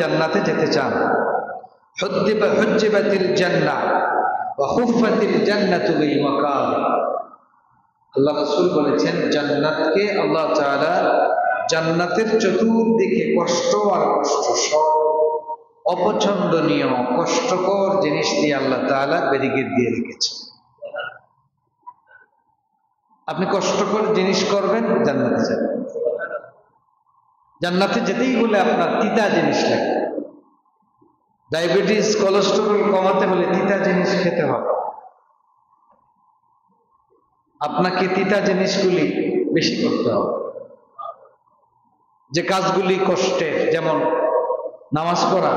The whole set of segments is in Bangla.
জান্নাতে যেতে চান, হুজ্জিবাতিল জান্নাহ ওয়া হুফফাতিল জান্নাতু বিল মাকারিহ। আল্লাহ রাসূল বলেছেন, জান্নাতকে আল্লাহ তাআলা জান্নাতের চতুর্দিকে কষ্ট আর কষ্ট, সব অপছন্দনীয় কষ্টকর জিনিস দিয়ে আল্লাহ তাআলা ব্যারিকেড দিয়ে রেখেছেন। আপনি কষ্টকর জিনিস করবেন, জান্নাতে যাবেন। জান্নাতে যেতেই হলে আপনার তিতা জিনিস লাগবে। ডায়াবেটিস, কোলেস্টেরল কমাতে হলে তিতা জিনিস খেতে হবে। আপনাকে তিতা জিনিসগুলি বেশি করতে হবে। যে কাজগুলি কষ্টের, যেমন নামাজ পড়া,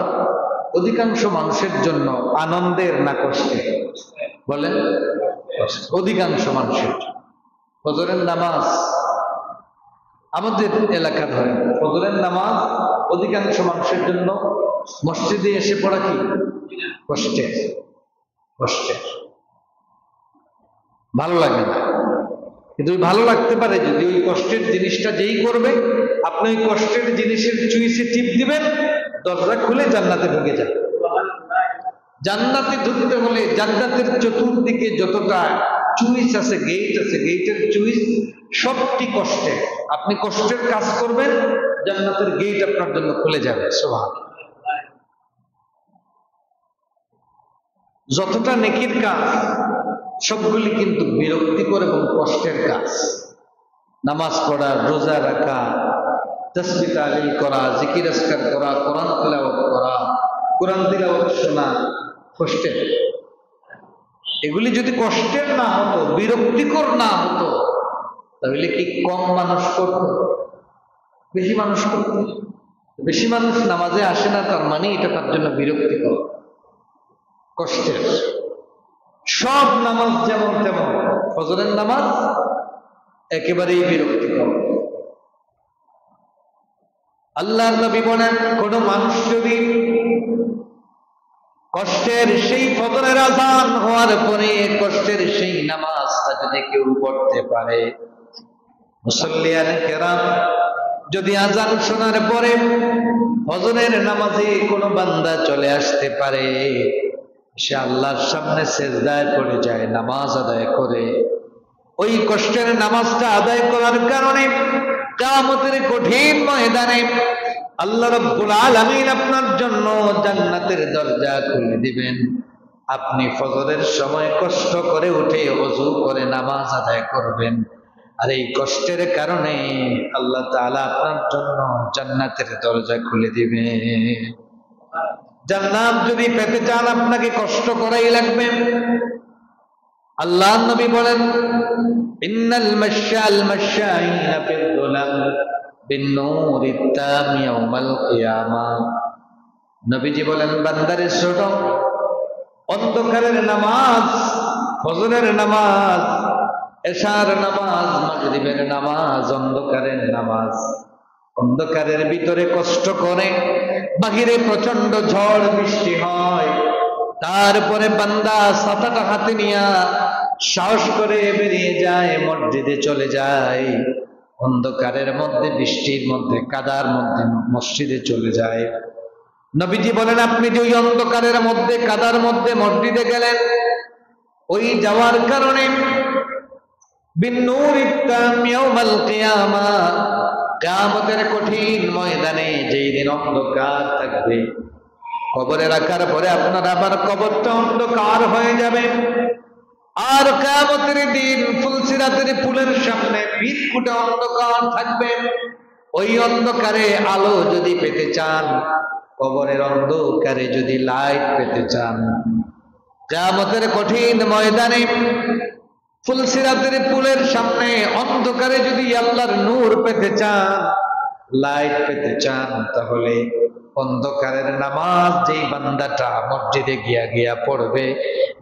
অধিকাংশ মানুষের জন্য আনন্দের না কষ্টের? বলেন, অধিকাংশ মানুষের। ফজরের নামাজ, আমাদের এলাকা ধরে ফজরের নামাজ অধিকাংশ মানুষের জন্য মসজিদে এসে পড়া কি কষ্টের, কষ্টের, ভালো লাগে না। কিন্তু ভালো লাগতে পারে যদি ওই কষ্টের জিনিসটা যেই করবে, আপনি ওই কষ্টের জিনিসের চুইসে টিপ দিবেন, দরজা খুলে জান্নাতে ঢুকে যাবে। জান্নাতে ঢুকতে হলে জান্নাতের চতুর্দিকে যতটা চুইস আছে, গেট আছে, গেটের চুইস সবটি কষ্টের। আপনি কষ্টের কাজ করবেন, জান্নাতের গেট আপনার জন্য খুলে যাবে। সুবহানাল্লাহ। যতটা নেকির কাজ সবগুলি কিন্তু বিরক্তিকর এবং কষ্টের কাজ। নামাজ পড়া, রোজা রাখা, তাসবিহ তাহলিল করা, জিকির আজকার করা, কোরআন তিলাওয়াত করা, কোরআন তিলাওয়াত শোনা কষ্টের। এগুলি যদি কষ্টের না হতো, বিরক্তিকর না হতো, তাহলে কি কম মানুষ করত? বেশি মানুষ করত। বেশি মানুষ নামাজে আসে না, তার মানে এটা তার জন্য বিরক্তিকর, কষ্টের। সব নামাজ যেমন তেমন, ফজরের নামাজ একেবারেই বিরক্তিকর। আল্লাহর নবী বলেন, কোন মানুষ যদি কষ্টের সেই ফজরের আযান হওয়ার পরে কষ্টের সেই নামাজটা যদি কেউ পড়তে পারে, মুসাল্লিয়ানে কেরাম যদি আযান শোনার পরে ফজরের নামাজে কোনো বান্দা চলে আসতে পারে, সে আল্লাহর সামনে সেজদায় পড়ে যায়, নামাজ আদায় করে, ওই কষ্টের নামাজটা আদায় করার কারণে কিয়ামতের কঠিন ময়দানে আল্লাহ রাব্বুল আলামিন আপনার জন্য জান্নাতের দরজা খুলে দিবেন। আপনি ফজরের সময় কষ্ট করে উঠে ওযু করে নামাজ আদায় করবেন, আর এই কষ্টের কারণে আল্লাহ তাআলা আপনার জন্য জান্নাতের দরজা খুলে দিবেন। জান্নাত যদি পেতে চান, আপনাকে কষ্ট করাই লাগবে। আল্লাহর নবী বলেন, ইন্নাল মাশাল মাশাইনা ফিল দুলাম বিন-নূরিত তাম ইয়াউমাল কিয়ামা। নবীজি বলেন, বান্দারে ছোট, অন্ধকারের নামাজ, ফজরের নামাজ, এশার নামাজ, মাগরিবের নামাজ, অন্ধকারের নামাজ, অন্ধকারের ভিতরে কষ্ট করে, বাহিরে প্রচন্ড ঝড় বৃষ্টি হয়, তারপরে বান্দা ছাতাটা হাতে নিয়া সাহস করে বেরিয়ে যায়, মসজিদে চলে যায়, অন্ধকারের মধ্যে, বৃষ্টির মধ্যে, কাদার মধ্যে মসজিদে চলে যায়। নবীজি বলেন, আপনি যে ওই অন্ধকারের মধ্যে, কাদার মধ্যে মসজিদে গেলেন, ওই যাওয়ার কারণে বিন-নূরিত তাম ইয়াউমাল কিয়ামা, কিয়ামতের কঠিন ময়দানে যেই দিন অন্ধকার থাকবে, কবরে রাখার পরে আপনার আবার কবরটা অন্ধকার হয়ে যাবে। আর কিয়ামতের দিন ফুলসিরাতের পুলের সামনে ভিড়কুটে অন্ধকার থাকবে। ওই অন্ধকারে আলো যদি পেতে চান, কবরের অন্ধকারে যদি লাইট পেতে চান, কিয়ামতের কঠিন ময়দানে ফুলসিরাতের পুলের সামনে অন্ধকারে যদি আল্লাহর নূর পেতে চান, লাইট পেতে চান, তাহলে অন্ধকারের নামাজ যেই বান্দাটা মসজিদে গিয়া গিয়া পড়বে,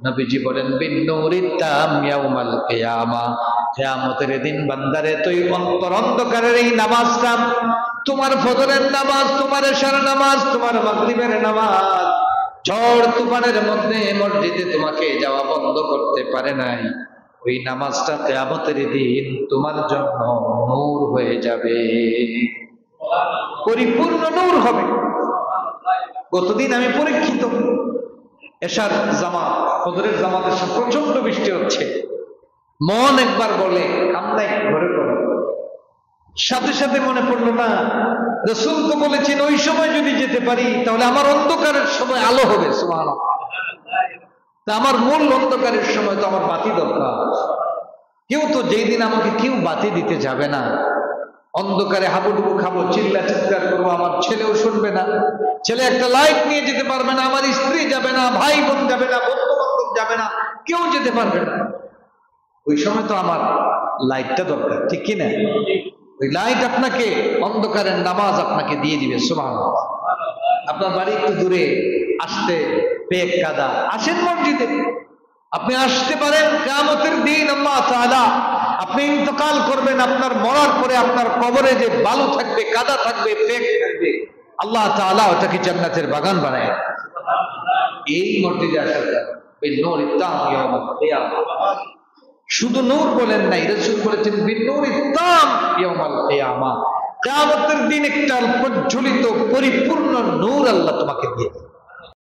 নবীজি বলেন, বিন-নূরিত তাম ইয়াউমাল কিয়ামা, কিয়ামতের দিন বান্দারে তুই অন্ধকারের এই নামাজটা, তোমার ফজরের নামাজ, তোমার এশার নামাজ, তোমার মাগরিবের নামাজ, ঝড় তুফানের মধ্যে মসজিদে তোমাকে যাওয়া বন্ধ করতে পারে নাই, ওই নামাজটা কিয়ামতের দিন তোমার জন্য নূর হয়ে যাবে, পরিপূর্ণ নূর হবে। গতদিন আমি পরীক্ষিত, এশার জামাত ফজরের জামাতের সাথে প্রচন্ড বৃষ্টি হচ্ছে, মন একবার বলে কান্নায় ঘরে পড়ে, সাথে সাথে মনে পড়লো না রাসূল তো বলেছেন ওই সময় যদি যেতে পারি তাহলে আমার অন্ধকারের সময় আলো হবে। সুবহানাল্লাহ। তা আমার মূল অন্ধকারের সময় তো আমার বাতি দরকার। কেউ তো যেই দিন আমাকে কেউ বাতি দিতে যাবে না, অন্ধকারে হাবুডুবু খাবো, চিল্লা চিৎকার করবো, আমার ছেলেও শুনবে না, ছেলে একটা লাইট নিয়ে যেতে পারবে না, আমার স্ত্রী যাবে না, ভাই বোন যাবে না, বন্ধু বান্ধব যাবে না, কেউ যেতে পারবে না। ওই সময় তো আমার লাইটটা দরকার, ঠিক কিনা? ওই লাইট আপনাকে অন্ধকারের নামাজ আপনাকে দিয়ে দিবে। সুবহানাল্লাহ। আপনার বাড়ি একটু দূরে, আসতে পেক কাদা, আসেন মসজিদে। আপনি আসতে পারেন কিয়ামতের দিন আল্লাহ তাআলা, আপনি ইন্তেকাল করবেন, আপনার মরার পরে আপনার কবরে যে বালু থাকবে, কাদা থাকবে, পেক থাকবে, আল্লাহ তাআলা ওটাকে জান্নাতের বাগান বানায়। এই মসজিদে আসার বিন্নুরি তাম ইয়াউমাল কিয়ামা। শুধু নূর বলেন নাই, রাসূল বলেছেন বিন্নুরি তাম ইয়াউমাল কিয়ামা। কিয়ামতের দিন একটা প্রজ্বলিত পরিপূর্ণ নূর আল্লাহ তোমাকে দিয়ে দিবে।